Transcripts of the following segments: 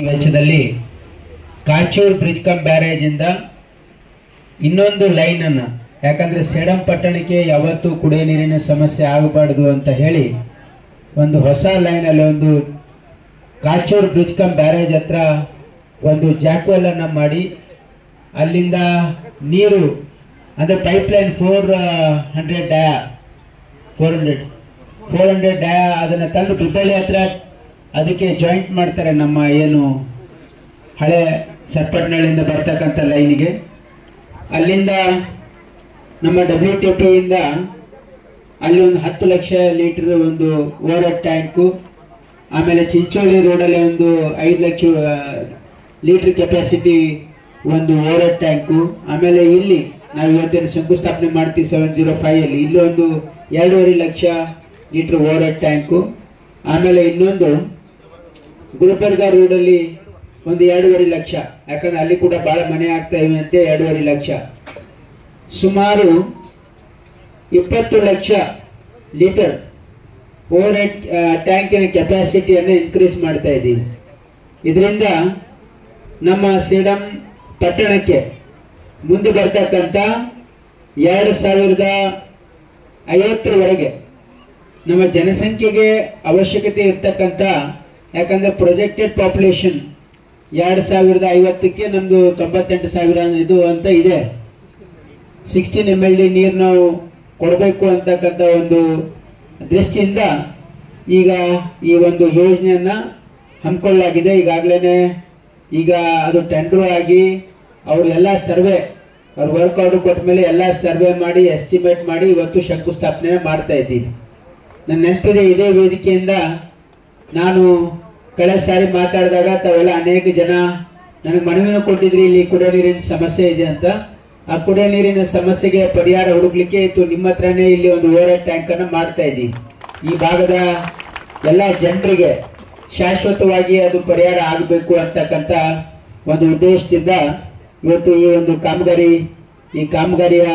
ವೆಚ್ಚದಲ್ಲಿ Kachur bridge come barrage ಇಂದ ಇನ್ನೊಂದು ಲೈನ್ ಅನ್ನು, ಯಾಕಂದ್ರೆ ಸೇಡಂ ಪಟ್ಟಣಕ್ಕೆ ಯಾವತ್ತೂ ಕುಡಿಯ ನೀರಿನ ಸಮಸ್ಯೆ ಆಗಬಾರ್ದು ಅಂತ ಹೇಳಿ ಒಂದು ಹೊಸ ಲೈನ್ ಅಲ್ಲಿ ಒಂದು ಕಾಚೂರು ಬ್ರಿಡ್ಜ್ ಕಮ್ ಬ್ಯಾರೇಜ್ ಹತ್ರ ಒಂದು ಜಾಕ್ವೆಲ್ ಅನ್ನ ಮಾಡಿ ಅಲ್ಲಿಂದ ನೀರು ಅಂದ್ರೆ ಪೈಪ್ ಲೈನ್ 400 ಡಯಾ ಅದನ್ನ ತಂದು ಬಿಬ್ಬಳ್ಳಿ ಹತ್ರ ಅದಕ್ಕೆ ಜಾಯಿಂಟ್ ಮಾಡ್ತಾರೆ. ನಮ್ಮ ಏನು ಹಳೆ ಸರ್ಪಟ್ನಳ್ಳಿಯಿಂದ ಬರ್ತಕ್ಕಂಥ ಲೈನಿಗೆ ಅಲ್ಲಿಂದ ನಮ್ಮ WTP ಇಂದ ಅಲ್ಲಿ ಒಂದು 10 ಲಕ್ಷ ಲೀಟರ್ ಒಂದು ಓವರ್ ಹೆಡ್ ಟ್ಯಾಂಕು, ಆಮೇಲೆ ಚಿಂಚೋಳಿ ರೋಡಲ್ಲಿ ಒಂದು 5 ಲಕ್ಷ ಲೀಟರ್ ಕೆಪಾಸಿಟಿ ಒಂದು ಓವರ್ ಹೆಡ್ ಟ್ಯಾಂಕು, ಆಮೇಲೆ ಇಲ್ಲಿ ನಾವು ಇವತ್ತೇನು ಶಂಕುಸ್ಥಾಪನೆ ಮಾಡ್ತೀವಿ 705 ಅಲ್ಲಿ ಇಲ್ಲಿ ಒಂದು 2.5 lakh litre over head tank, ಆಮೇಲೆ ಇನ್ನೊಂದು ಗುಲ್ಬರ್ಗಾ ರೋಡಲ್ಲಿ ಒಂದು 2.5 ಲಕ್ಷ, ಯಾಕಂದ್ರೆ ಅಲ್ಲಿ ಕೂಡ ಬಹಳ ಮನೆ ಆಗ್ತಾ ಇವೆ ಅಂತ 2.5 ಲಕ್ಷ, ಸುಮಾರು 20 ಲಕ್ಷ ಲೀಟರ್ ಓವರ್ ಹೆಡ್ ಟ್ಯಾಂಕಿನ ಕೆಪಾಸಿಟಿಯನ್ನು ಇನ್ಕ್ರೀಸ್ ಮಾಡ್ತಾ ಇದ್ದೀವಿ. ಇದರಿಂದ ನಮ್ಮ ಸೇಡಂ ಪಟ್ಟಣಕ್ಕೆ ಮುಂದೆ ಬರ್ತಕ್ಕಂಥ 2050ರವರೆಗೆ ನಮ್ಮ ಜನಸಂಖ್ಯೆಗೆ ಅವಶ್ಯಕತೆ ಇರ್ತಕ್ಕಂಥ, ಯಾಕಂದ್ರೆ ಪ್ರೊಜೆಕ್ಟೆಡ್ ಪಾಪ್ಯುಲೇಷನ್ 2050ಕ್ಕೆ ನಮ್ದು 98,000 ಇದು ಅಂತ ಇದೆ. 16 MLD ನೀರು ನಾವು ಕೊಡಬೇಕು ಅಂತಕ್ಕಂಥ ಒಂದು ದೃಷ್ಟಿಯಿಂದ ಈಗ ಈ ಒಂದು ಯೋಜನೆಯನ್ನ ಹಮ್ಮಿಕೊಳ್ಳಲಾಗಿದೆ. ಈಗಾಗಲೇ ಈಗ ಅದು ಟೆಂಡರ್ ಆಗಿ ಅವರು ಎಲ್ಲ ಸರ್ವೆ ಅವ್ರು ವರ್ಕ್ ಆರ್ಡರ್ ಕೊಟ್ಟ ಮೇಲೆ ಎಲ್ಲ ಸರ್ವೆ ಮಾಡಿ ಎಸ್ಟಿಮೇಟ್ ಮಾಡಿ ಇವತ್ತು ಶಂಕುಸ್ಥಾಪನೆ ಮಾಡ್ತಾ ಇದ್ದೀವಿ. ನನ್ನ ನೆನಪಿದೆ, ಇದೇ ವೇದಿಕೆಯಿಂದ ನಾನು ಕಳೆದ ಸಾರಿ ಮಾತಾಡಿದಾಗ ತಾವೆಲ್ಲ ಅನೇಕ ಜನ ನನಗೆ ಮನವಿಯನ್ನು ಕೊಟ್ಟಿದ್ರಿ, ಇಲ್ಲಿ ಕುಡಿಯೋ ನೀರಿನ ಸಮಸ್ಯೆ ಇದೆ ಅಂತ. ಆ ಕುಡಿಯೋ ನೀರಿನ ಸಮಸ್ಯೆಗೆ ಪರಿಹಾರ ಹುಡುಕ್ಲಿಕ್ಕೆ ಇತ್ತು ನಿಮ್ಮ ಹತ್ರನೇ ಇಲ್ಲಿ ಒಂದು ಓವರ್ ಹೆಡ್ ಟ್ಯಾಂಕ್ ಅನ್ನು ಮಾಡ್ತಾ ಇದ್ದೀವಿ. ಈ ಭಾಗದ ಎಲ್ಲ ಜನರಿಗೆ ಶಾಶ್ವತವಾಗಿ ಅದು ಪರಿಹಾರ ಆಗಬೇಕು ಅಂತಕ್ಕಂಥ ಒಂದು ಉದ್ದೇಶದಿಂದ ಇವತ್ತು ಈ ಒಂದು ಕಾಮಗಾರಿಯ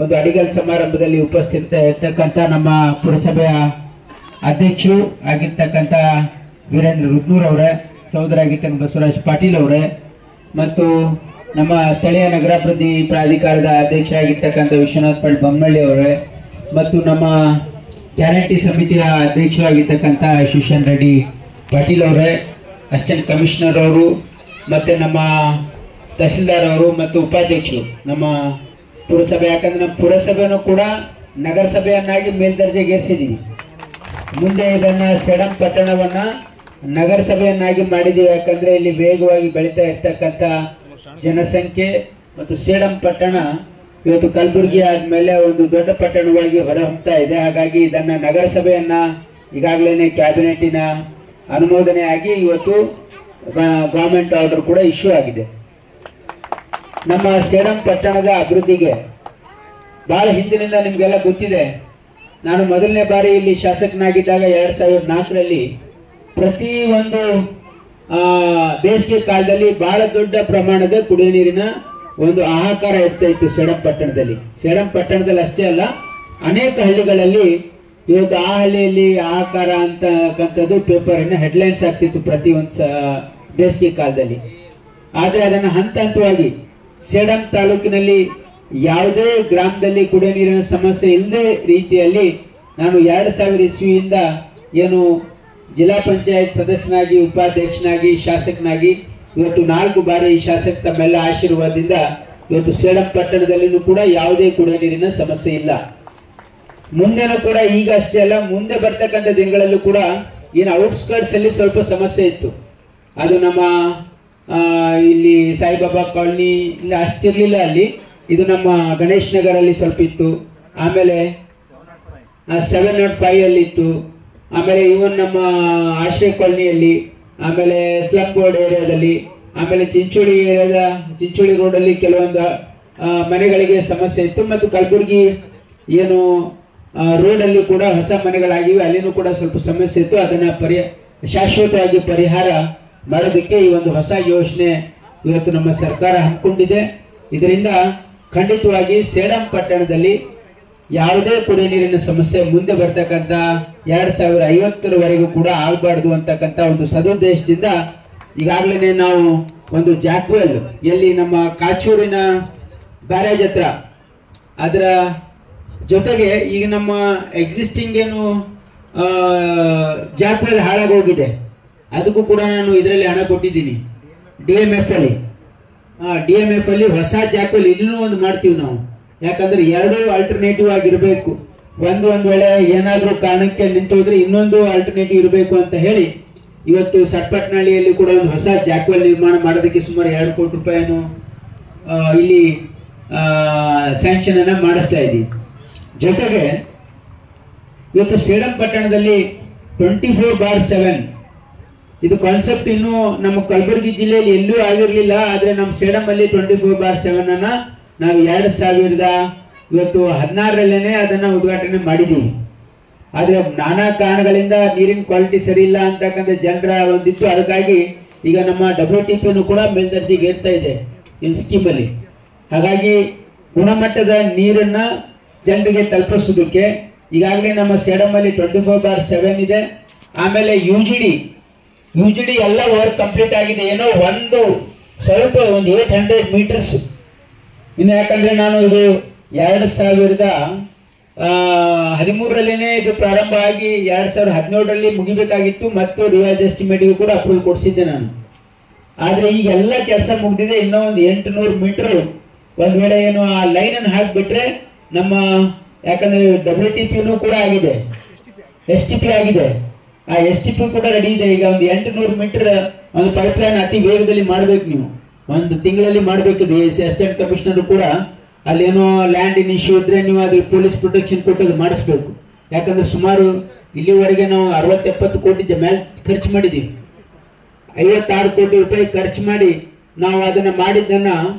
ಒಂದು ಅಡಿಗಲ್ ಸಮಾರಂಭದಲ್ಲಿ ಉಪಸ್ಥಿತ ಇರ್ತಕ್ಕಂಥ ನಮ್ಮ ಪುರಸಭೆಯ ಅಧ್ಯಕ್ಷರು ಆಗಿರ್ತಕ್ಕಂಥ ವೀರೇಂದ್ರ ರುದ್ನೂರ್ ಅವರೇ, ಸಹೋದರಾಗಿರ್ತಕ್ಕಂಥ ಬಸವರಾಜ್ ಪಾಟೀಲ್ ಅವರೇ, ಮತ್ತು ನಮ್ಮ ಸ್ಥಳೀಯ ನಗರಾಭಿವೃದ್ಧಿ ಪ್ರಾಧಿಕಾರದ ಅಧ್ಯಕ್ಷ ಆಗಿರ್ತಕ್ಕಂಥ ವಿಶ್ವನಾಥ್ ಪಂಡ್ ಬೊಮ್ಮನಹಳ್ಳಿ ಅವರೇ, ಮತ್ತು ನಮ್ಮ ಗ್ಯಾರಂಟಿ ಸಮಿತಿಯ ಅಧ್ಯಕ್ಷರಾಗಿರ್ತಕ್ಕಂಥ ಶಿವಶನ್ ರೆಡ್ಡಿ ಪಾಟೀಲ್ ಅವರೇ, ಅಸಿಸ್ಟೆಂಟ್ ಕಮಿಷನರ್ ಅವರು, ಮತ್ತೆ ನಮ್ಮ ತಹಸೀಲ್ದಾರ್ ಅವರು ಮತ್ತು ಉಪಾಧ್ಯಕ್ಷರು ನಮ್ಮ ಪುರಸಭೆ, ಯಾಕಂದ್ರೆ ನಮ್ಮ ಪುರಸಭೆನೂ ಕೂಡ ನಗರಸಭೆಯನ್ನಾಗಿ ಮೇಲ್ದರ್ಜೆಗೇರಿಸಿದ್ದೀವಿ. ಮುಂದೆ ಇದನ್ನ ಸೇಡಂ ಪಟ್ಟಣವನ್ನ ನಗರಸಭೆಯನ್ನಾಗಿ ಮಾಡಿದ್ದೀವಿ. ಯಾಕಂದ್ರೆ ಇಲ್ಲಿ ವೇಗವಾಗಿ ಬೆಳೀತಾ ಇರ್ತಕ್ಕಂಥ ಜನಸಂಖ್ಯೆ ಮತ್ತು ಸೇಡಂ ಪಟ್ಟಣ ಇವತ್ತು ಕಲಬುರಗಿ ಆದ್ಮೇಲೆ ಒಂದು ದೊಡ್ಡ ಪಟ್ಟಣವಾಗಿ ಹೊರಹೊಮ್ತಾ ಇದೆ. ಹಾಗಾಗಿ ಇದನ್ನ ನಗರಸಭೆಯನ್ನ ಈಗಾಗಲೇ ಕ್ಯಾಬಿನೆಟಿನ ಅನುಮೋದನೆ ಆಗಿ ಇವತ್ತು ಗವರ್ಮೆಂಟ್ ಆರ್ಡರ್ ಕೂಡ ಇಶ್ಯೂ ಆಗಿದೆ. ನಮ್ಮ ಸೇಡಂ ಪಟ್ಟಣದ ಅಭಿವೃದ್ಧಿಗೆ ಬಹಳ ಹಿಂದಿನಿಂದ ನಿಮ್ಗೆಲ್ಲ ಗೊತ್ತಿದೆ. ನಾನು ಮೊದಲನೇ ಬಾರಿ ಇಲ್ಲಿ ಶಾಸಕನಾಗಿದ್ದಾಗ 2004ರಲ್ಲಿ ಪ್ರತಿ ಒಂದು ಬೇಸಿಗೆ ಕಾಲದಲ್ಲಿ ಬಹಳ ದೊಡ್ಡ ಪ್ರಮಾಣದ ಕುಡಿಯುವ ನೀರಿನ ಒಂದು ಹಾಹಾಕಾರ ಇರ್ತಾ ಇತ್ತು ಸೇಡಂ ಪಟ್ಟಣದಲ್ಲಿ. ಸೇಡಂ ಪಟ್ಟಣದಲ್ಲಿ ಅಷ್ಟೇ ಅಲ್ಲ, ಅನೇಕ ಹಳ್ಳಿಗಳಲ್ಲಿ ಇವತ್ತು ಆ ಹಳ್ಳಿಯಲ್ಲಿ ಹಾಹಾಕಾರ ಅಂತಕ್ಕಂಥದ್ದು ಪೇಪರ್ ಹೆಡ್ಲೈನ್ಸ್ ಆಗ್ತಿತ್ತು ಪ್ರತಿ ಒಂದು ಬೇಸಿಗೆ ಕಾಲದಲ್ಲಿ. ಆದ್ರೆ ಅದನ್ನು ಹಂತ ಹಂತವಾಗಿ ಸೇಡಂ ತಾಲೂಕಿನಲ್ಲಿ ಯಾವುದೇ ಗ್ರಾಮದಲ್ಲಿ ಕುಡಿಯುವ ನೀರಿನ ಸಮಸ್ಯೆ ಇಲ್ಲದೆ ರೀತಿಯಲ್ಲಿ ನಾನು 2000 ಇಸ್ವಿಯಿಂದ ಏನು ಜಿಲ್ಲಾ ಪಂಚಾಯತ್ ಸದಸ್ಯನಾಗಿ, ಉಪಾಧ್ಯಕ್ಷನಾಗಿ, ಶಾಸಕನಾಗಿ ಇವತ್ತು 4 ಬಾರಿ ಶಾಸಕ ತಮ್ಮೆಲ್ಲ ಆಶೀರ್ವಾದದಿಂದ ಇವತ್ತು ಸೇಡಂ ಪಟ್ಟಣದಲ್ಲಿನೂ ಕೂಡ ಯಾವುದೇ ಕುಡಿಯುವ ನೀರಿನ ಸಮಸ್ಯೆ ಇಲ್ಲ. ಮುಂದೆನೂ ಕೂಡ ಈಗ ಅಷ್ಟೇ ಅಲ್ಲ, ಮುಂದೆ ಬರ್ತಕ್ಕಂಥ ದಿನಗಳಲ್ಲೂ ಕೂಡ ಏನು ಔಟ್ಸ್ಕರ್ಟ್ಸ್ ಅಲ್ಲಿ ಸ್ವಲ್ಪ ಸಮಸ್ಯೆ ಇತ್ತು. ಅದು ನಮ್ಮ ಇಲ್ಲಿ ಸಾಯಿಬಾಬಾ ಕಾಲನಿ ಇಲ್ಲ ಅಷ್ಟಿರ್ಲಿಲ್ಲ ಅಲ್ಲಿ, ಇದು ನಮ್ಮ ಗಣೇಶ್ ನಗರ್ ಅಲ್ಲಿ ಸ್ವಲ್ಪ ಇತ್ತು, ಆಮೇಲೆ 705 ಅಲ್ಲಿ ಇತ್ತು, ಆಮೇಲೆ ಇವನ್ ನಮ್ಮ ಆಶ್ರಯ ಕಾಲನಿಯಲ್ಲಿ, ಆಮೇಲೆ ಸ್ಲಮ್ ಬೋರ್ಡ್ ಏರಿಯಾದಲ್ಲಿ, ಆಮೇಲೆ ಚಿಂಚೋಳಿ ರೋಡ್ ಅಲ್ಲಿ ಕೆಲವೊಂದು ಮನೆಗಳಿಗೆ ಸಮಸ್ಯೆ ಇತ್ತು, ಮತ್ತು ಕಲಬುರಗಿ ಏನು ರೋಡ್ ಅಲ್ಲಿ ಕೂಡ ಹೊಸ ಮನೆಗಳಾಗಿವೆ, ಅಲ್ಲಿನೂ ಕೂಡ ಸ್ವಲ್ಪ ಸಮಸ್ಯೆ ಇತ್ತು. ಅದನ್ನ ಶಾಶ್ವತವಾಗಿ ಪರಿಹಾರ ಮಾಡೋದಕ್ಕೆ ಈ ಒಂದು ಹೊಸ ಯೋಜನೆ ಇವತ್ತು ನಮ್ಮ ಸರ್ಕಾರ ಹಮ್ಮಿಕೊಂಡಿದೆ. ಇದರಿಂದ ಖಂಡಿತವಾಗಿ ಸೇಡಂ ಪಟ್ಟಣದಲ್ಲಿ ಯಾವುದೇ ಕುಡಿಯ ನೀರಿನ ಸಮಸ್ಯೆ ಮುಂದೆ ಬರ್ತಕ್ಕಂಥ 2050ರವರೆಗೂ ಕೂಡ ಆಗಬಾರ್ದು ಅಂತಕ್ಕಂಥ ಒಂದು ಸದುದ್ದೇಶದಿಂದ ಈಗಾಗಲೇ ನಾವು ಒಂದು ಜಾಕ್ವೆಲ್ ಎಲ್ಲಿ ನಮ್ಮ ಕಾಚೂರಿನ ಬ್ಯಾರೇಜ್ ಹತ್ರ ಅದರ ಜೊತೆಗೆ ಈಗ ನಮ್ಮ ಎಕ್ಸಿಸ್ಟಿಂಗ್ ಏನು ಜಾಕ್ವೆಲ್ ಹಾಳಾಗೋಗಿದೆ, ಅದಕ್ಕೂ ಕೂಡ ನಾನು ಇದರಲ್ಲಿ ಹಣ ಕೊಟ್ಟಿದ್ದೀನಿ DMF ಅಲ್ಲಿ. DMF ಅಲ್ಲಿ ಹೊಸ ಜಾಕ್ವೆಲ್ ಇನ್ನೂ ಒಂದು ಮಾಡ್ತೀವಿ ನಾವು. ಯಾಕಂದ್ರೆ ಎರಡು ಆಲ್ಟರ್ನೇಟಿವ್ ಆಗಿರಬೇಕು. ಒಂದು ವೇಳೆ ಏನಾದ್ರೂ ಕಾರಣಕ್ಕೆ ನಿಂತು ಹೋದ್ರೆ ಇನ್ನೊಂದು ಆಲ್ಟರ್ನೇಟಿವ್ ಇರಬೇಕು ಅಂತ ಹೇಳಿ ಇವತ್ತು ಸಟ್ಪಟ್ನಹಳ್ಳಿಯಲ್ಲಿ ಕೂಡ ಒಂದು ಹೊಸ ಜಾಕ್ವೆಲ್ ನಿರ್ಮಾಣ ಮಾಡೋದಕ್ಕೆ ಸುಮಾರು 2 ಕೋಟಿ ರೂಪಾಯಿಯನ್ನು ಇಲ್ಲಿ ಸ್ಯಾಂಕ್ಷನ್ ಅನ್ನ ಮಾಡಿಸ್ತಾ ಇದ್ದೀವಿ. ಜೊತೆಗೆ ಇವತ್ತು ಸೇಡಂ ಪಟ್ಟಣದಲ್ಲಿ 24/7 ಇದು ಕಾನ್ಸೆಪ್ಟ್ ಇನ್ನು ನಮ್ಮ ಕಲಬುರಗಿ ಜಿಲ್ಲೆಯಲ್ಲಿ ಎಲ್ಲೂ ಆಗಿರ್ಲಿಲ್ಲ. ಆದ್ರೆ ನಮ್ಮ ಸೇಡಂ ಅಲ್ಲಿ 24/7 ಅನ್ನ ನಾವು 2016 ಅದನ್ನ ಉದ್ಘಾಟನೆ ಮಾಡಿದೀವಿ. ಆದ್ರೆ ನಾನಾ ಕಾರಣಗಳಿಂದ ನೀರಿನ ಕ್ವಾಲಿಟಿ ಸರಿ ಇಲ್ಲ ಅಂತಕ್ಕಂಥ ಜನರ ಒಂದಿತ್ತು. ಅದಕ್ಕಾಗಿ ಈಗ ನಮ್ಮ WTP ಕೂಡ ಮೇಲ್ದರ್ಜೆಗೆ ಏರ್ತಾ ಇದೆ ಈ ಸ್ಕೀಮ್ ಅಲ್ಲಿ. ಹಾಗಾಗಿ ಗುಣಮಟ್ಟದ ನೀರನ್ನ ಜನರಿಗೆ ತಲುಪಿಸೋದಕ್ಕೆ ಈಗಾಗಲೇ ನಮ್ಮ ಸೇಡಂ ಅಲ್ಲಿ 24/7 ಇದೆ. ಆಮೇಲೆ UGD ಎಲ್ಲ ವರ್ಕ್ ಕಂಪ್ಲೀಟ್ ಆಗಿದೆ. ಏನೋ ಒಂದು 800 ಮೀಟರ್ಸ್ ಇನ್ನು, ಯಾಕಂದ್ರೆ ನಾನು ಇದು 2013 ಇದು ಪ್ರಾರಂಭ ಆಗಿ 2017 ಮುಗಿಬೇಕಾಗಿತ್ತು ಮತ್ತು ರಿವೈಸ್ ಎಸ್ಟಿಮೇಟ್ಗೂ ಕೂಡ ಅಪ್ರೂವಲ್ ಕೊಡಿಸಿದ್ದೆ ನಾನು. ಆದ್ರೆ ಈಗ ಎಲ್ಲ ಕೆಲಸ ಮುಗಿದಿದೆ. ಇನ್ನೂ ಒಂದು 800 ಮೀಟರ್ ಒಂದ್ ವೇಳೆ ಏನು ಆ ಲೈನ್ ಅನ್ನು ಹಾಕ್ಬಿಟ್ರೆ ನಮ್ಮ, ಯಾಕಂದ್ರೆ WTP ಕೂಡ ಆಗಿದೆ, STP ಆಗಿದೆ, ಆ STP ಕೂಡ ರೆಡಿ ಇದೆ. ಈಗ ಒಂದು 800 ಮೀಟರ್ ಒಂದು ಪೈಪ್ ಲೈನ್ ಅತಿ ವೇಗದಲ್ಲಿ ಮಾಡ್ಬೇಕು. ನೀವು ಒಂದು ತಿಂಗಳಲ್ಲಿ ಮಾಡ್ಬೇಕಿದೆ. ಅಸಿಸ್ಟೆಂಟ್ ಕಮಿಷನರ್ ಕೂಡ ಅಲ್ಲೇನೋ ಲ್ಯಾಂಡ್ ಇನ್ ಇಶ್ಯೂ ಇದ್ರೆ ನೀವು ಅದಕ್ಕೆ ಪೊಲೀಸ್ ಪ್ರೊಟೆಕ್ಷನ್ ಕೊಟ್ಟು ಅದು ಮಾಡಿಸ್ಬೇಕು. ಯಾಕಂದ್ರೆ ಸುಮಾರು ಇಲ್ಲಿವರೆಗೆ ನಾವು 60-70 ಕೋಟಿ ಮೇಲೆ ಖರ್ಚು ಮಾಡಿದೀವಿ. 56 ಕೋಟಿ ರೂಪಾಯಿ ಖರ್ಚು ಮಾಡಿ ನಾವು ಅದನ್ನ ಮಾಡಿದ್ದನ್ನ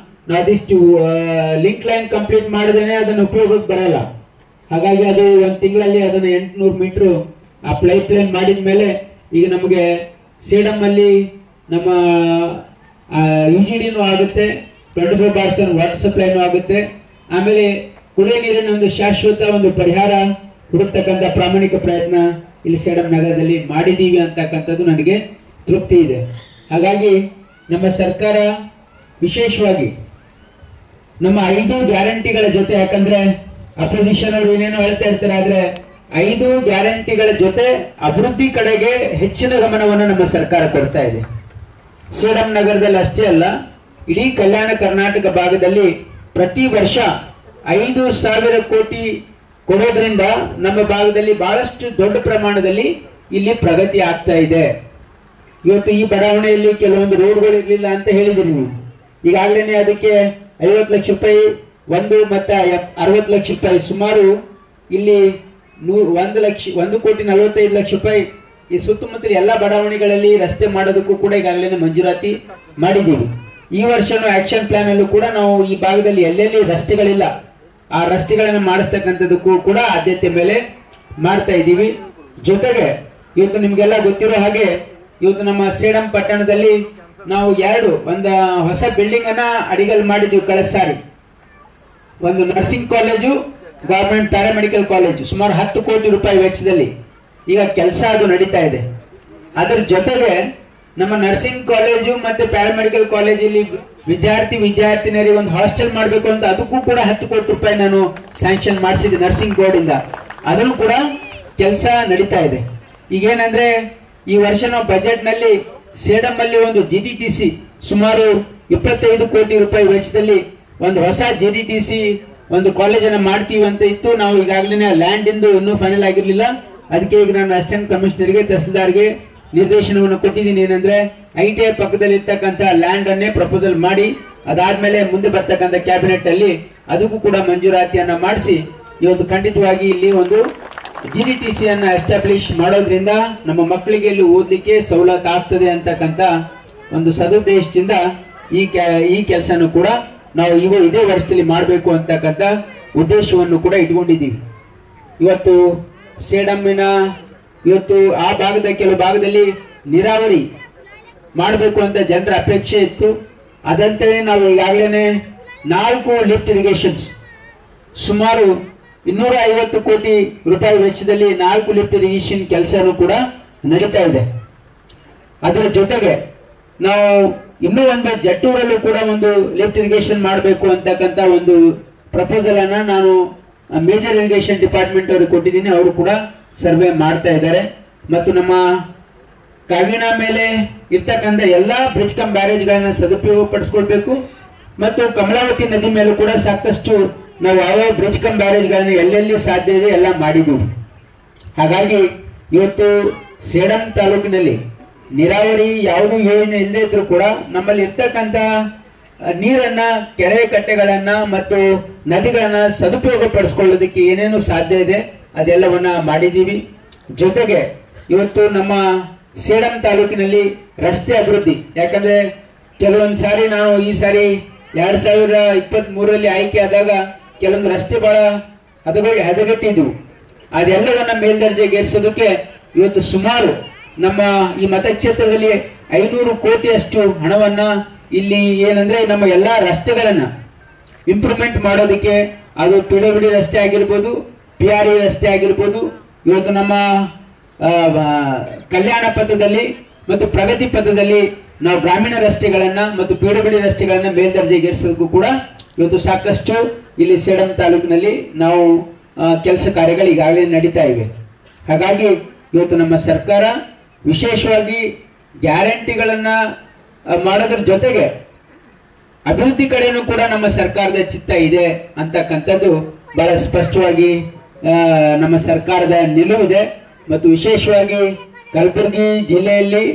ನಾವು ಅದಿಷ್ಟು ಲಿಂಕ್ ಲೈನ್ ಕಂಪ್ಲೀಟ್ ಮಾಡಿದೇನೆ ಅದನ್ನ ಉಪಯೋಗಕ್ಕೆ ಬರಲ್ಲ. ಹಾಗಾಗಿ ಅದು ಒಂದು ತಿಂಗಳಲ್ಲಿ ಅದನ್ನ 800 ಮೀಟರ್ ಆ ಪೈಪ್ ಲೈನ್ ಮಾಡಿದ ಮೇಲೆ ಈಗ ನಮಗೆ ಸೇಡಂ ಅಲ್ಲಿ ನಮ್ಮ UGD ಆಗುತ್ತೆ, 24/7 ವಾಟರ್ ಸಪ್ಲೈನೂ ಆಗುತ್ತೆ. ಆಮೇಲೆ ಕುಡಿಯ ನೀರಿನ ಒಂದು ಶಾಶ್ವತ ಒಂದು ಪರಿಹಾರ ಹುಡುಕ್ತಕ್ಕಂಥ ಪ್ರಾಮಾಣಿಕ ಪ್ರಯತ್ನ ಇಲ್ಲಿ ಸೇಡಂ ನಗರದಲ್ಲಿ ಮಾಡಿದೀವಿ ಅಂತಕ್ಕಂಥದ್ದು ನನಗೆ ತೃಪ್ತಿ ಇದೆ. ಹಾಗಾಗಿ ನಮ್ಮ ಸರ್ಕಾರ ವಿಶೇಷವಾಗಿ ನಮ್ಮ 5 ಗ್ಯಾರಂಟಿಗಳ ಜೊತೆ, ಯಾಕಂದ್ರೆ ಅಪೋಸಿಷನ್ ಅವರು ಏನೇನೋ ಹೇಳ್ತಾ ಇರ್ತಾರೆ, ಆದ್ರೆ 5 ಗ್ಯಾರಂಟಿಗಳ ಜೊತೆ ಅಭಿವೃದ್ಧಿ ಕಡೆಗೆ ಹೆಚ್ಚಿನ ಗಮನವನ್ನು ನಮ್ಮ ಸರ್ಕಾರ ಕೊಡ್ತಾ ಇದೆ. ಸೇಡಂ ನಗರದಲ್ಲಿ ಅಷ್ಟೇ ಅಲ್ಲ, ಇಡೀ ಕಲ್ಯಾಣ ಕರ್ನಾಟಕ ಭಾಗದಲ್ಲಿ ಪ್ರತಿ ವರ್ಷ 5,000 ಕೋಟಿ ಕೊಡೋದ್ರಿಂದ ನಮ್ಮ ಭಾಗದಲ್ಲಿ ಬಹಳಷ್ಟು ದೊಡ್ಡ ಪ್ರಮಾಣದಲ್ಲಿ ಇಲ್ಲಿ ಪ್ರಗತಿ ಆಗ್ತಾ ಇದೆ. ಇವತ್ತು ಈ ಬಡಾವಣೆಯಲ್ಲಿ ಕೆಲವೊಂದು ರೋಡ್ಗಳು ಇರಲಿಲ್ಲ ಅಂತ ಹೇಳಿದಿರಿ ನೀವು. ಈಗಾಗಲೇ ಅದಕ್ಕೆ 50 ಲಕ್ಷ ರೂಪಾಯಿ ಒಂದು ಮತ್ತೆ 60 ಲಕ್ಷ ರೂಪಾಯಿ ಸುಮಾರು ಇಲ್ಲಿ 1,45 ಲಕ್ಷ ರೂಪಾಯಿ ಈ ಸುತ್ತಮುತ್ತಲ ಎಲ್ಲ ಬಡಾವಣೆಗಳಲ್ಲಿ ರಸ್ತೆ ಮಾಡೋದಕ್ಕೂ ಕೂಡ ಈಗಾಗಲೇ ಮಂಜೂರಾತಿ ಮಾಡಿದ್ದೀವಿ. ಈ ವರ್ಷನೂ ಆಕ್ಷನ್ ಪ್ಲಾನ್ ಅಲ್ಲೂ ಕೂಡ ನಾವು ಈ ಭಾಗದಲ್ಲಿ ಎಲ್ಲೆಲ್ಲಿ ರಸ್ತೆಗಳಿಲ್ಲ ಆ ರಸ್ತೆಗಳನ್ನು ಮಾಡಿಸ್ತಕ್ಕಂಥದಕ್ಕೂ ಕೂಡ ಆದ್ಯತೆ ಮೇಲೆ ಮಾಡ್ತಾ ಇದ್ದೀವಿ. ಜೊತೆಗೆ ಇವತ್ತು ನಿಮ್ಗೆಲ್ಲ ಗೊತ್ತಿರೋ ಹಾಗೆ ಇವತ್ತು ನಮ್ಮ ಸೇಡಂ ಪಟ್ಟಣದಲ್ಲಿ ನಾವು ಒಂದು ಹೊಸ ಬಿಲ್ಡಿಂಗ್ ಅನ್ನ ಅಡಿಗಲ್ ಮಾಡಿದ್ದೀವಿ. ಕಳೆದ ಸಾರಿ ಒಂದು nursing college, government paramedical college ಸುಮಾರು 10 ಕೋಟಿ ರೂಪಾಯಿ ವೆಚ್ಚದಲ್ಲಿ ಈಗ ಕೆಲಸ ಅದು ನಡೀತಾ ಇದೆ. ಅದರ ಜೊತೆಗೆ ನಮ್ಮ ನರ್ಸಿಂಗ್ ಕಾಲೇಜು ಮತ್ತೆ ಪ್ಯಾರಾಮೆಡಿಕಲ್ ಕಾಲೇಜಲ್ಲಿ ವಿದ್ಯಾರ್ಥಿನಿಯರಿಗೆ ಒಂದು ಹಾಸ್ಟೆಲ್ ಮಾಡಬೇಕು ಅಂತ ಅದಕ್ಕೂ ಕೂಡ 10 ಕೋಟಿ ರೂಪಾಯಿ ನಾನು ಸ್ಯಾಂಕ್ಷನ್ ಮಾಡಿಸಿದ್ದೆ ನರ್ಸಿಂಗ್ ಬೋರ್ಡ್ ಇಂದ. ಅದನ್ನು ಕೂಡ ಕೆಲಸ ನಡೀತಾ ಇದೆ. ಈಗೇನಂದ್ರೆ ಈ ವರ್ಷ ನಾವು ಬಜೆಟ್ ನಲ್ಲಿ ಸೇಡಂ ಅಲ್ಲಿ ಒಂದು GDTC ಸುಮಾರು 25 ಕೋಟಿ ರೂಪಾಯಿ ವೆಚ್ಚದಲ್ಲಿ ಒಂದು ಹೊಸ GDTC ಒಂದು ಕಾಲೇಜ್ ಅನ್ನ ಮಾಡ್ತೀವಿ ಅಂತ ಇತ್ತು. ನಾವು ಈಗಾಗಲೇ ಲ್ಯಾಂಡ್ ಇಂದು ಇನ್ನೂ ಫೈನಲ್ ಆಗಿರ್ಲಿಲ್ಲ. ಅದಕ್ಕೆ ಈಗ ನಾನು ಅಸಿಸ್ಟೆಂಟ್ ಕಮಿಷನರ್ಗೆ ತಹಸೀಲ್ದಾರ್ಗೆ ನಿರ್ದೇಶನವನ್ನು ಕೊಟ್ಟಿದ್ದೀನಿ. ಏನಂದ್ರೆ ITI ಪಕ್ಕದಲ್ಲಿ ಇರ್ತಕ್ಕಂಥ ಲ್ಯಾಂಡ್ ಅನ್ನೇ ಪ್ರಪೋಸಲ್ ಮಾಡಿ ಅದಾದ್ಮೇಲೆ ಮುಂದೆ ಬರ್ತಕ್ಕಂಥ ಕ್ಯಾಬಿನೆಟ್ ಅಲ್ಲಿ ಅದಕ್ಕೂ ಕೂಡ ಮಂಜೂರಾತಿಯನ್ನ ಮಾಡಿಸಿ ಇವತ್ತು ಖಂಡಿತವಾಗಿ ಇಲ್ಲಿ ಒಂದು GDTC ಅನ್ನ ಎಸ್ಟಾಬ್ಲಿಷ್ ಮಾಡೋದ್ರಿಂದ ನಮ್ಮ ಮಕ್ಕಳಿಗೆ ಇಲ್ಲಿ ಓದ್ಲಿಕ್ಕೆ ಸವಲತ್ತು ಆಗ್ತದೆ ಅಂತಕ್ಕಂಥ ಒಂದು ಸದುದ್ದೇಶದಿಂದ ಈ ಕೆಲಸನೂ ಕೂಡ ನಾವು ಇದೇ ವರ್ಷದಲ್ಲಿ ಮಾಡಬೇಕು ಅಂತಕ್ಕಂಥ ಉದ್ದೇಶವನ್ನು ಕೂಡ ಇಟ್ಕೊಂಡಿದ್ದೀವಿ. ಇವತ್ತು ಸೇಡಂನ ಇವತ್ತು ಆ ಭಾಗದ ಕೆಲವು ಭಾಗದಲ್ಲಿ ನೀರಾವರಿ ಮಾಡಬೇಕು ಅಂತ ಜನರ ಅಪೇಕ್ಷೆ ಇತ್ತು. ಅದಂತೆಯೇ ನಾವು ಈಗಾಗಲೇ 4 ಲಿಫ್ಟ್ ಇರಿಗೇಷನ್ಸ್ ಸುಮಾರು 250 ಕೋಟಿ ರೂಪಾಯಿ ವೆಚ್ಚದಲ್ಲಿ 4 ಲಿಫ್ಟ್ ಇರಿಗೇಷನ್ ಕೆಲಸನೂ ಕೂಡ ನಡೀತಾ ಇದೆ. ಅದರ ಜೊತೆಗೆ ನಾವು ಇನ್ನೂ ಒಂದು ಜಟ್ಟೂರಲ್ಲೂ ಕೂಡ ಒಂದು ಲಿಫ್ಟ್ ಇರಿಗೇಷನ್ ಮಾಡಬೇಕು ಅಂತಕ್ಕಂಥ ಒಂದು ಪ್ರಪೋಸಲ್ ಅನ್ನ ನಾನು ಮೇಜರ್ ಇರಿಗೇಷನ್ ಡಿಪಾರ್ಟ್ಮೆಂಟ್ ಅವ್ರಿಗೆ ಕೊಟ್ಟಿದ್ದೀನಿ. ಅವರು ಕೂಡ ಸರ್ವೆ ಮಾಡ್ತಾ ಇದ್ದಾರೆ. ಮತ್ತು ನಮ್ಮ ಕಾಗಿಣಾ ಮೇಲೆ ಇರ್ತಕ್ಕಂಥ ಎಲ್ಲಾ ಬ್ರಿಡ್ಜ್ ಕಮ್ ಬ್ಯಾರೇಜ್ ಗಳನ್ನ ಸದುಪಯೋಗ ಪಡಿಸ್ಕೊಳ್ಬೇಕು. ಮತ್ತು ಕಮಲಾವತಿ ನದಿ ಮೇಲೂ ಕೂಡ ಸಾಕಷ್ಟು ನಾವು ಯಾವ ಬ್ರಿಡ್ಜ್ ಕಮ್ ಬ್ಯಾರೇಜ್ ಗಳನ್ನ ಎಲ್ಲೆಲ್ಲಿ ಸಾಧ್ಯ ಇದೆ ಎಲ್ಲ ಮಾಡಿದ್ದೀವಿ. ಹಾಗಾಗಿ ಇವತ್ತು ಸೇಡಂ ತಾಲೂಕಿನಲ್ಲಿ ನೀರಾವರಿ ಯಾವುದು ಯೋಜನೆ ಇಲ್ಲದೆ ಇದ್ರೂ ಕೂಡ ನಮ್ಮಲ್ಲಿ ಇರ್ತಕ್ಕಂಥ ನೀರನ್ನ, ಕೆರೆ ಕಟ್ಟೆಗಳನ್ನ ಮತ್ತು ನದಿಗಳನ್ನ ಸದುಪಯೋಗ ಪಡಿಸ್ಕೊಳ್ಳೋದಕ್ಕೆ ಏನೇನು ಸಾಧ್ಯ ಇದೆ ಅದೆಲ್ಲವನ್ನ ಮಾಡಿದ್ದೀವಿ. ಜೊತೆಗೆ ಇವತ್ತು ನಮ್ಮ ಸೇಡಂ ತಾಲೂಕಿನಲ್ಲಿ ರಸ್ತೆ ಅಭಿವೃದ್ಧಿ, ಯಾಕಂದ್ರೆ ಕೆಲವೊಂದು ಸಾರಿ ನಾವು ಈ ಸಾರಿ 2023ರಲ್ಲಿ ಆಯ್ಕೆ ಆದಾಗ ಕೆಲವೊಂದು ರಸ್ತೆ ಬಹಳ ಹದಗೆಟ್ಟಿದ್ವು. ಅದೆಲ್ಲವನ್ನ ಮೇಲ್ದರ್ಜೆಗೇರಿಸೋದಕ್ಕೆ ಇವತ್ತು ಸುಮಾರು ನಮ್ಮ ಈ ಮತಕ್ಷೇತ್ರದಲ್ಲಿ 500 ಕೋಟಿಯಷ್ಟು ಹಣವನ್ನ ಇಲ್ಲಿ ಏನಂದ್ರೆ ನಮ್ಮ ಎಲ್ಲಾ ರಸ್ತೆಗಳನ್ನ ಇಂಪ್ರೂವ್ಮೆಂಟ್ ಮಾಡೋದಕ್ಕೆ, ಅದು PWD ರಸ್ತೆ ಆಗಿರ್ಬೋದು, PRE ರಸ್ತೆ ಆಗಿರ್ಬೋದು, ಇವತ್ತು ನಮ್ಮ ಕಲ್ಯಾಣ ಪಥದಲ್ಲಿ ಮತ್ತು ಪ್ರಗತಿ ಪಥದಲ್ಲಿ ನಾವು ಗ್ರಾಮೀಣ ರಸ್ತೆಗಳನ್ನ ಮತ್ತು PWD ರಸ್ತೆಗಳನ್ನ ಮೇಲ್ದರ್ಜೆಗೇರಿಸೋದಕ್ಕೂ ಕೂಡ ಇವತ್ತು ಸಾಕಷ್ಟು ಇಲ್ಲಿ ಸೇಡಂ ತಾಲೂಕಿನಲ್ಲಿ ನಾವು ಕೆಲಸ ಕಾರ್ಯಗಳು ಈಗಾಗಲೇ ನಡೀತಾ ಇವೆ. ಹಾಗಾಗಿ ಇವತ್ತು ನಮ್ಮ ಸರ್ಕಾರ ವಿಶೇಷವಾಗಿ ಗ್ಯಾರಂಟಿಗಳನ್ನ ಮಾಡೋದ್ರ ಜೊತೆಗೆ ಅಭಿವೃದ್ಧಿ ಕಡೆನೂ ಕೂಡ ನಮ್ಮ ಸರ್ಕಾರದ ಚಿತ್ತ ಇದೆ ಅಂತಕ್ಕಂಥದ್ದು ಬಹಳ ಸ್ಪಷ್ಟವಾಗಿ ನಮ್ಮ ಸರ್ಕಾರದ ನಿಲುವಿದೆ. ಮತ್ತು ವಿಶೇಷವಾಗಿ ಕಲಬುರಗಿ ಜಿಲ್ಲೆಯಲ್ಲಿ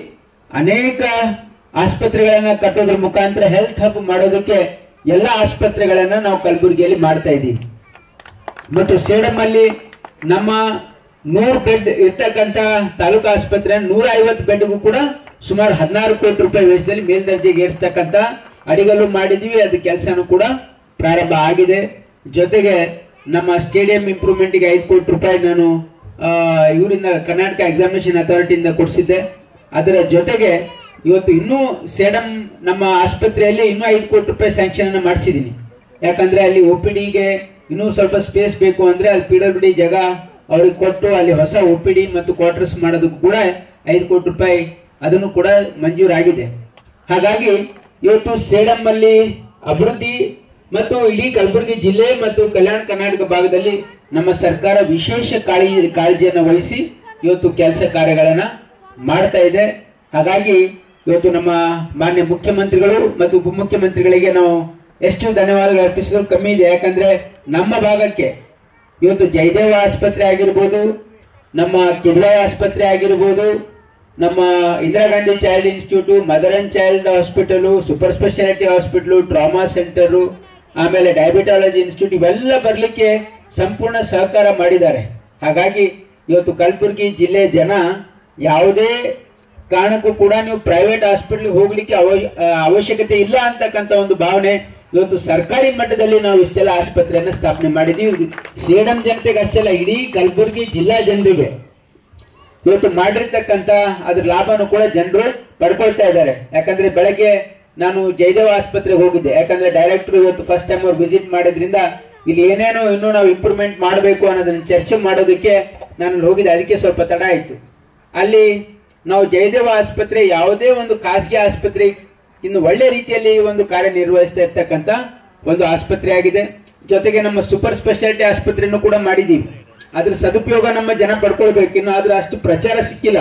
ಅನೇಕ ಆಸ್ಪತ್ರೆಗಳನ್ನ ಕಟ್ಟೋದ್ರ ಮುಖಾಂತರ ಹೆಲ್ತ್ ಹಬ್ ಮಾಡೋದಕ್ಕೆ ಎಲ್ಲ ಆಸ್ಪತ್ರೆಗಳನ್ನ ನಾವು ಕಲಬುರಗಿಯಲ್ಲಿ ಮಾಡ್ತಾ ಇದ್ದೀವಿ. ಮತ್ತು ಸೇಡಂ ಅಲ್ಲಿ ನಮ್ಮ 100 ಬೆಡ್ ಇರ್ತಕ್ಕಂಥ ತಾಲೂಕು ಆಸ್ಪತ್ರೆ 150 ಬೆಡ್ಗೂ ಕೂಡ ಸುಮಾರು 16 ಕೋಟಿ ರೂಪಾಯಿ ವೆಚ್ಚದಲ್ಲಿ ಮೇಲ್ದರ್ಜೆಗೆ ಏರಿಸ್ತಕ್ಕಂಥ ಅಡಿಗಲ್ಲು ಮಾಡಿದೀವಿ. ಅದು ಕೆಲಸನೂ ಕೂಡ ಪ್ರಾರಂಭ ಆಗಿದೆ. ಜೊತೆಗೆ ನಮ್ಮ ಸ್ಟೇಡಿಯಂ ಇಂಪ್ರೂವ್ಮೆಂಟ್ಗೆ 5 ಕೋಟಿ ರೂಪಾಯಿ ನಾನು ಇವರಿಂದ ಕರ್ನಾಟಕ ಎಕ್ಸಾಮಿನೇಷನ್ ಅಥಾರಿಟಿಯಿಂದ ಕೊಡಿಸಿದ್ದೆ. ಅದರ ಜೊತೆಗೆ ಇವತ್ತು ಇನ್ನೂ ಸೇಡಂ ನಮ್ಮ ಆಸ್ಪತ್ರೆಯಲ್ಲಿ ಇನ್ನೂ 5 ಕೋಟಿ ರೂಪಾಯಿ ಸ್ಯಾಂಕ್ಷನ್ ಅನ್ನು ಮಾಡಿಸಿದ್ದೀನಿ. ಯಾಕಂದ್ರೆ ಅಲ್ಲಿ OPDಗೆ ಇನ್ನೂ ಸ್ವಲ್ಪ ಸ್ಪೇಸ್ ಬೇಕು ಅಂದ್ರೆ ಅಲ್ಲಿ PWD ಜಾಗ ಅವ್ರಿಗೆ ಕೊಟ್ಟು ಅಲ್ಲಿ ಹೊಸ OPD ಮತ್ತು ಕ್ವಾರ್ಟರ್ಸ್ ಮಾಡೋದಕ್ಕೂ ಕೂಡ 5 ಕೋಟಿ ರೂಪಾಯಿ ಅದನ್ನು ಕೂಡ ಮಂಜೂರಾಗಿದೆ. ಹಾಗಾಗಿ ಇವತ್ತು ಸೇಡಂ ಅಲ್ಲಿ ಅಭಿವೃದ್ಧಿ ಮತ್ತು ಇಡೀ ಕಲಬುರಗಿ ಜಿಲ್ಲೆ ಮತ್ತು ಕಲ್ಯಾಣ ಕರ್ನಾಟಕ ಭಾಗದಲ್ಲಿ ನಮ್ಮ ಸರ್ಕಾರ ವಿಶೇಷ ಕಾಳಜಿಯನ್ನು ವಹಿಸಿ ಇವತ್ತು ಕೆಲಸ ಕಾರ್ಯಗಳನ್ನ ಮಾಡ್ತಾ ಇದೆ. ಹಾಗಾಗಿ ಇವತ್ತು ನಮ್ಮ ಮಾನ್ಯ ಮುಖ್ಯಮಂತ್ರಿಗಳು ಮತ್ತು ಉಪಮುಖ್ಯಮಂತ್ರಿಗಳಿಗೆ ನಾವು ಎಷ್ಟು ಧನ್ಯವಾದಗಳು ಅರ್ಪಿಸಿದ್ರು ಕಮ್ಮಿ ಇದೆ. ಯಾಕಂದ್ರೆ ನಮ್ಮ ಭಾಗಕ್ಕೆ ಇವತ್ತು ಜಯದೇವ ಆಸ್ಪತ್ರೆ ಆಗಿರ್ಬೋದು, ನಮ್ಮ ಕಿದ್ವಾಯಿ ಆಸ್ಪತ್ರೆ ಆಗಿರ್ಬೋದು, ನಮ್ಮ Indira Gandhi child institute, mother and child hospital, super speciality hospital, trauma centre, ಆಮೇಲೆ ಡಯಾಬಿಟಾಲಜಿ ಇನ್ಸ್ಟಿಟ್ಯೂಟ್ ಇವೆಲ್ಲ ಬರ್ಲಿಕ್ಕೆ ಸಂಪೂರ್ಣ ಸಹಕಾರ ಮಾಡಿದ್ದಾರೆ. ಹಾಗಾಗಿ ಇವತ್ತು ಕಲಬುರಗಿ ಜಿಲ್ಲೆ ಜನ ಯಾವುದೇ ಕಾರಣಕ್ಕೂ ಕೂಡ ನೀವು ಪ್ರೈವೇಟ್ ಹಾಸ್ಪಿಟಲ್ ಹೋಗ್ಲಿಕ್ಕೆ ಅವಶ್ಯಕತೆ ಇಲ್ಲ ಅಂತಕ್ಕಂಥ ಒಂದು ಭಾವನೆ ಇವತ್ತು ಸರ್ಕಾರಿ ಮಟ್ಟದಲ್ಲಿ ನಾವು ಇಷ್ಟೆಲ್ಲ ಆಸ್ಪತ್ರೆಯನ್ನ ಸ್ಥಾಪನೆ ಮಾಡಿದೀವಿ. ಸೇಡಂ ಜನತೆಗೆ ಅಷ್ಟೆಲ್ಲ ಇಡೀ ಕಲಬುರಗಿ ಜಿಲ್ಲಾ ಜನರಿಗೆ ಇವತ್ತು ಮಾಡಿರ್ತಕ್ಕಂಥ ಅದ್ರ ಲಾಭನೂ ಕೂಡ ಜನರು ಪಡ್ಕೊಳ್ತಾ ಇದ್ದಾರೆ. ಯಾಕಂದ್ರೆ ಬೆಳಗ್ಗೆ ನಾನು ಜಯದೇವ ಆಸ್ಪತ್ರೆಗೆ ಹೋಗಿದ್ದೆ. ಯಾಕಂದ್ರೆ ಡೈರೆಕ್ಟರ್ ಇವತ್ತು ಫಸ್ಟ್ ಟೈಮ್ ಅವ್ರು ವಿಸಿಟ್ ಮಾಡಿದ್ರಿಂದ ಇಲ್ಲಿ ಏನೇನೋ ಇನ್ನೂ ನಾವು ಇಂಪ್ರೂವ್ಮೆಂಟ್ ಮಾಡಬೇಕು ಅನ್ನೋದನ್ನ ಚರ್ಚೆ ಮಾಡೋದಕ್ಕೆ ನಾನು ಹೋಗಿದ್ದೆ. ಅದಕ್ಕೆ ಸ್ವಲ್ಪ ತಡ ಆಯ್ತು. ಅಲ್ಲಿ ನಾವು ಜಯದೇವ ಆಸ್ಪತ್ರೆ ಯಾವುದೇ ಒಂದು ಖಾಸಗಿ ಆಸ್ಪತ್ರೆ ಇನ್ನು ಒಳ್ಳೆ ರೀತಿಯಲ್ಲಿ ಒಂದು ಕಾರ್ಯನಿರ್ವಹಿಸ್ತಾ ಇರ್ತಕ್ಕಂಥ ಒಂದು ಆಸ್ಪತ್ರೆ ಆಗಿದೆ. ಜೊತೆಗೆ ನಮ್ಮ ಸೂಪರ್ ಸ್ಪೆಷಾಲಿಟಿ ಆಸ್ಪತ್ರೆಯನ್ನು ಕೂಡ ಮಾಡಿದೀವಿ. ಅದ್ರ ಸದುಪಯೋಗ ನಮ್ಮ ಜನ ಪಡ್ಕೊಳ್ಬೇಕು. ಇನ್ನು ಅದ್ರ ಅಷ್ಟು ಪ್ರಚಾರ ಸಿಕ್ಕಿಲ್ಲ.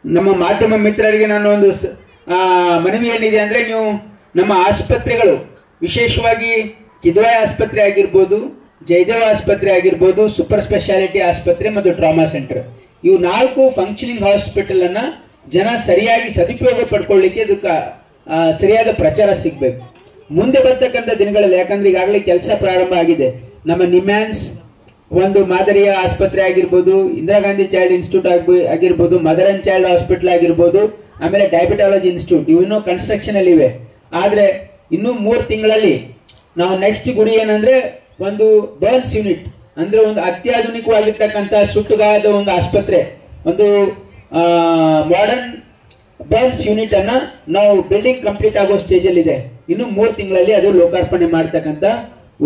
ನಮ್ಮ ಮಾಧ್ಯಮ ಮಿತ್ರರಿಗೆ ನಾನು ಒಂದು ಮನವಿ ಏನಿದೆ ಅಂದ್ರೆ, ನೀವು ನಮ್ಮ ಆಸ್ಪತ್ರೆಗಳು ವಿಶೇಷವಾಗಿ ಕಿದ್ವಾಯಿ ಆಸ್ಪತ್ರೆ ಆಗಿರ್ಬೋದು, ಜಯದೇವ ಆಸ್ಪತ್ರೆ ಆಗಿರ್ಬೋದು, ಸೂಪರ್ ಸ್ಪೆಷಾಲಿಟಿ ಆಸ್ಪತ್ರೆ ಮತ್ತು ಟ್ರಾಮಾ ಸೆಂಟರ್, ಇವು 4 ಫಂಕ್ಷನಿಂಗ್ ಹಾಸ್ಪಿಟಲ್ ಅನ್ನ ಜನ ಸರಿಯಾಗಿ ಸದುಪಯೋಗ ಪಡ್ಕೊಳ್ಳಿಕ್ಕೆ ಇದಕ್ಕೆ ಸರಿಯಾದ ಪ್ರಚಾರ ಸಿಗ್ಬೇಕು. ಮುಂದೆ ಬರ್ತಕ್ಕಂಥ ದಿನಗಳಲ್ಲಿ, ಯಾಕಂದ್ರೆ ಈಗಾಗಲೇ ಕೆಲಸ ಪ್ರಾರಂಭ ಆಗಿದೆ. ನಮ್ಮ ನಿಮ್ಯಾನ್ಸ್ ಒಂದು ಮಾದರಿಯ ಆಸ್ಪತ್ರೆ ಆಗಿರ್ಬೋದು, ಇಂದಿರಾ ಗಾಂಧಿ ಚೈಲ್ಡ್ ಇನ್ಸ್ಟಿಟ್ಯೂಟ್ ಆಗಿರ್ಬೋದು, ಮದರ್ ಅಂಡ್ ಚೈಲ್ಡ್ ಹಾಸ್ಪಿಟಲ್ ಆಗಿರ್ಬೋದು, ಆಮೇಲೆ ಡಯಾಬಿಟಾಲಜಿ ಇನ್ಸ್ಟಿಟ್ಯೂಟ್ ಇವಿನ್ನೂ ಕನ್ಸ್ಟ್ರಕ್ಷನ್ ಅಲ್ಲಿ ಇವೆ. ಆದ್ರೆ ಇನ್ನೂ 3 ತಿಂಗಳಲ್ಲಿ ನಾವು ನೆಕ್ಸ್ಟ್ ಗುರಿ ಏನಂದ್ರೆ ಒಂದು ಬರ್ನ್ಸ್ ಯೂನಿಟ್, ಅಂದ್ರೆ ಒಂದು ಅತ್ಯಾಧುನಿಕವಾಗಿರ್ತಕ್ಕಂಥ ಸುಟ್ಟುಗಾಯದ ಒಂದು ಆಸ್ಪತ್ರೆ, ಒಂದು ಮಾಡರ್ನ್ ಬರ್ನ್ಸ್ ಯೂನಿಟ್ ಅನ್ನ ನಾವು ಬಿಲ್ಡಿಂಗ್ ಕಂಪ್ಲೀಟ್ ಆಗೋ ಸ್ಟೇಜ್ ಅಲ್ಲಿ ಇದೆ. ಇನ್ನು 3 ತಿಂಗಳಲ್ಲಿ ಅದು ಲೋಕಾರ್ಪಣೆ ಮಾಡತಕ್ಕಂಥ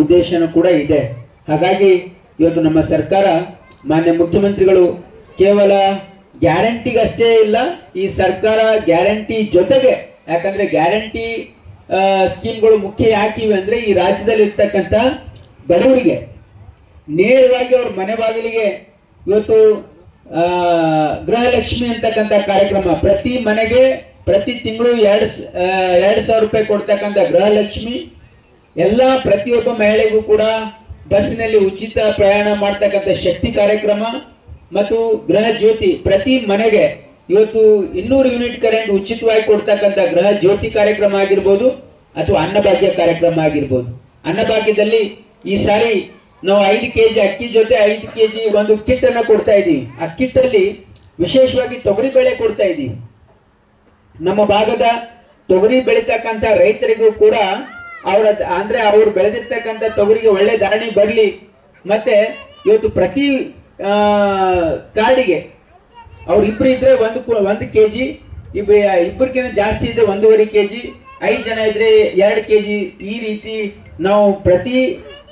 ಉದ್ದೇಶನೂ ಕೂಡ ಇದೆ. ಹಾಗಾಗಿ ಇವತ್ತು ನಮ್ಮ ಸರ್ಕಾರ, ಮಾನ್ಯ ಮುಖ್ಯಮಂತ್ರಿಗಳು ಕೇವಲ ಗ್ಯಾರಂಟಿಗಷ್ಟೇ ಇಲ್ಲ, ಈ ಸರ್ಕಾರ ಗ್ಯಾರಂಟಿ ಜೊತೆಗೆ, ಯಾಕಂದ್ರೆ ಗ್ಯಾರಂಟಿ ಸ್ಕೀಮ್ಗಳು ಮುಖ್ಯ ಯಾಕಿವೆ ಅಂದ್ರೆ ಈ ರಾಜ್ಯದಲ್ಲಿ ಇರ್ತಕ್ಕಂಥ ಬಡವರಿಗೆ ನೇರವಾಗಿ ಅವ್ರ ಮನೆ ಬಾಗಿಲಿಗೆ ಇವತ್ತು ಗೃಹಲಕ್ಷ್ಮಿ ಅಂತಕ್ಕಂಥ ಕಾರ್ಯಕ್ರಮ, ಪ್ರತಿ ಮನೆಗೆ ಪ್ರತಿ ತಿಂಗಳು 2,000 ರೂಪಾಯಿ ಕೊಡ್ತಕ್ಕಂಥ ಗೃಹಲಕ್ಷ್ಮಿ, ಎಲ್ಲ ಪ್ರತಿಯೊಬ್ಬ ಮಹಿಳೆಗೂ ಕೂಡ ಬಸ್ಸಿನಲ್ಲಿ ಉಚಿತ ಪ್ರಯಾಣ ಮಾಡ್ತಕ್ಕಂಥ ಶಕ್ತಿ ಕಾರ್ಯಕ್ರಮ ಮತ್ತು ಗೃಹ ಜ್ಯೋತಿ, ಪ್ರತಿ ಮನೆಗೆ ಇವತ್ತು 200 ಯೂನಿಟ್ ಕರೆಂಟ್ ಉಚಿತವಾಗಿ ಕೊಡ್ತಕ್ಕಂಥ ಗೃಹ ಜ್ಯೋತಿ ಕಾರ್ಯಕ್ರಮ ಆಗಿರ್ಬೋದು ಅಥವಾ ಅನ್ನಭಾಗ್ಯ ಕಾರ್ಯಕ್ರಮ ಆಗಿರ್ಬೋದು. ಅನ್ನಭಾಗ್ಯದಲ್ಲಿ ಈ ಸಾರಿ ನಾವು 5 ಕೆಜಿ ಅಕ್ಕಿ ಜೊತೆ 5 ಕೆಜಿ ಒಂದು ಕಿಟ್ ಅನ್ನ ಕೊಡ್ತಾ ಇದ್ದೀವಿ. ಆ ಕಿಟ್ ಅಲ್ಲಿ ವಿಶೇಷವಾಗಿ ತೊಗರಿ ಬೇಳೆ ಕೊಡ್ತಾ ಇದ್ದೀವಿ. ನಮ್ಮ ಭಾಗದ ತೊಗರಿ ಬೆಳೀತಕ್ಕಂಥ ರೈತರಿಗೂ ಕೂಡ ಅಂದ್ರೆ ಅವ್ರು ಬೆಳೆದಿರ್ತಕ್ಕಂಥ ತೊಗರಿಗೆ ಒಳ್ಳೆ ಧಾರಣೆ ಬರಲಿ, ಮತ್ತೆ ಇವತ್ತು ಪ್ರತಿ ಕಾರ್ಡಿಗೆ ಅವ್ರು ಇಬ್ರು ಇದ್ರೆ 1 ಕೆಜಿ, ಇಬ್ಬರಿಗಿಂತ ಜಾಸ್ತಿ ಇದ್ರೆ 1.5 ಕೆಜಿ, 5 ಜನ ಇದ್ರೆ 2 ಕೆಜಿ, ಈ ರೀತಿ ನಾವು ಪ್ರತಿ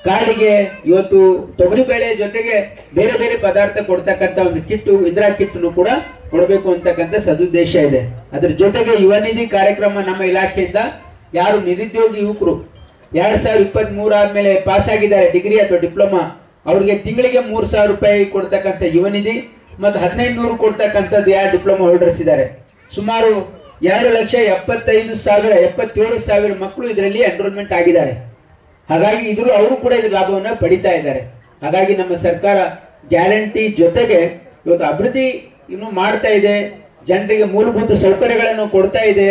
ಕಾರ್ಡಿಗೆ ಇವತ್ತು ತೊಗರಿ ಬೇಳೆ ಜೊತೆಗೆ ಬೇರೆ ಬೇರೆ ಪದಾರ್ಥ ಕೊಡ್ತಕ್ಕಂಥ ಒಂದು ಕಿಟ್ಟು, ಇಂದಿರಾ ಕಿಟ್ನು ಕೂಡ ಕೊಡಬೇಕು ಅಂತಕ್ಕಂಥ ಸದುದ್ದೇಶ ಇದೆ. ಅದ್ರ ಜೊತೆಗೆ ಯುವ ನಿಧಿ ಕಾರ್ಯಕ್ರಮ ನಮ್ಮ ಇಲಾಖೆಯಿಂದ ಯಾರು ನಿರುದ್ಯೋಗಿ ಯುವಕರು 2023 ಆದ್ಮೇಲೆ ಪಾಸ್ ಆಗಿದ್ದಾರೆ ಡಿಗ್ರಿ ಅಥವಾ ಡಿಪ್ಲೊಮಾ, ಅವ್ರಿಗೆ ತಿಂಗಳಿಗೆ 3,000 ರೂಪಾಯಿ ಕೊಡ್ತಕ್ಕಂಥ ಯುವ ನಿಧಿ ಮತ್ತು 1,500 ಕೊಡ್ತಕ್ಕಂಥದ್ದು ಯಾರು ಡಿಪ್ಲೊಮಾ ಹೋಲ್ಡರ್ಸ್ ಇದ್ದಾರೆ. ಸುಮಾರು 2,77,000 ಮಕ್ಕಳು ಇದರಲ್ಲಿ ಎನ್ರೋಲ್ಮೆಂಟ್ ಆಗಿದ್ದಾರೆ. ಹಾಗಾಗಿ ಅವರು ಕೂಡ ಇದ್ರ ಲಾಭವನ್ನ ಪಡಿತಾ ಇದ್ದಾರೆ. ಹಾಗಾಗಿ ನಮ್ಮ ಸರ್ಕಾರ ಗ್ಯಾರಂಟಿ ಜೊತೆಗೆ ಇವತ್ತು ಅಭಿವೃದ್ಧಿ ಇನ್ನು ಮಾಡ್ತಾ ಇದೆ, ಜನರಿಗೆ ಮೂಲಭೂತ ಸೌಕರ್ಯಗಳನ್ನು ಕೊಡ್ತಾ ಇದೆ,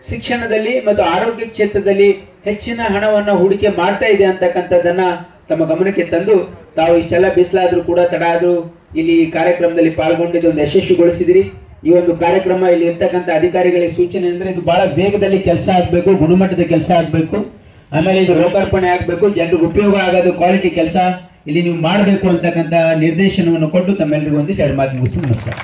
ಶಿಕ್ಷಣದಲ್ಲಿ ಮತ್ತು ಆರೋಗ್ಯ ಕ್ಷೇತ್ರದಲ್ಲಿ ಹೆಚ್ಚಿನ ಹಣವನ್ನ ಹೂಡಿಕೆ ಮಾಡ್ತಾ ಇದೆ ಅಂತಕ್ಕಂಥದ್ದನ್ನ ತಮ್ಮ ಗಮನಕ್ಕೆ ತಂದು ತಾವು ಇಷ್ಟೆಲ್ಲ ಬಿಸಿಲಾದ್ರೂ ಕೂಡ ತಡ ಆದ್ರೂ ಇಲ್ಲಿ ಕಾರ್ಯಕ್ರಮದಲ್ಲಿ ಪಾಲ್ಗೊಂಡಿದ್ದು ಒಂದು ಯಶಸ್ವಿಗೊಳಿಸಿದಿರಿ. ಈ ಒಂದು ಕಾರ್ಯಕ್ರಮ ಇಲ್ಲಿ ಇರ್ತಕ್ಕಂಥ ಅಧಿಕಾರಿಗಳಿಗೆ ಸೂಚನೆ ಅಂದ್ರೆ ಇದು ಬಹಳ ವೇಗದಲ್ಲಿ ಕೆಲಸ ಆಗ್ಬೇಕು, ಗುಣಮಟ್ಟದ ಕೆಲಸ ಆಗ್ಬೇಕು, ಆಮೇಲೆ ಇದು ಲೋಕಾರ್ಪಣೆ ಆಗ್ಬೇಕು, ಜನರಿಗೆ ಉಪಯೋಗ ಆಗೋದು ಕ್ವಾಲಿಟಿ ಕೆಲಸ ಇಲ್ಲಿ ನೀವು ಮಾಡಬೇಕು ಅಂತಕ್ಕಂಥ ನಿರ್ದೇಶನವನ್ನು ಕೊಟ್ಟು ತಮ್ಮೆಲ್ಲರಿಗೂ ಒಂದು 2 ಮಾತು ಮುಗಿಸ್ತೀನಿ. ನಮಸ್ಕಾರ.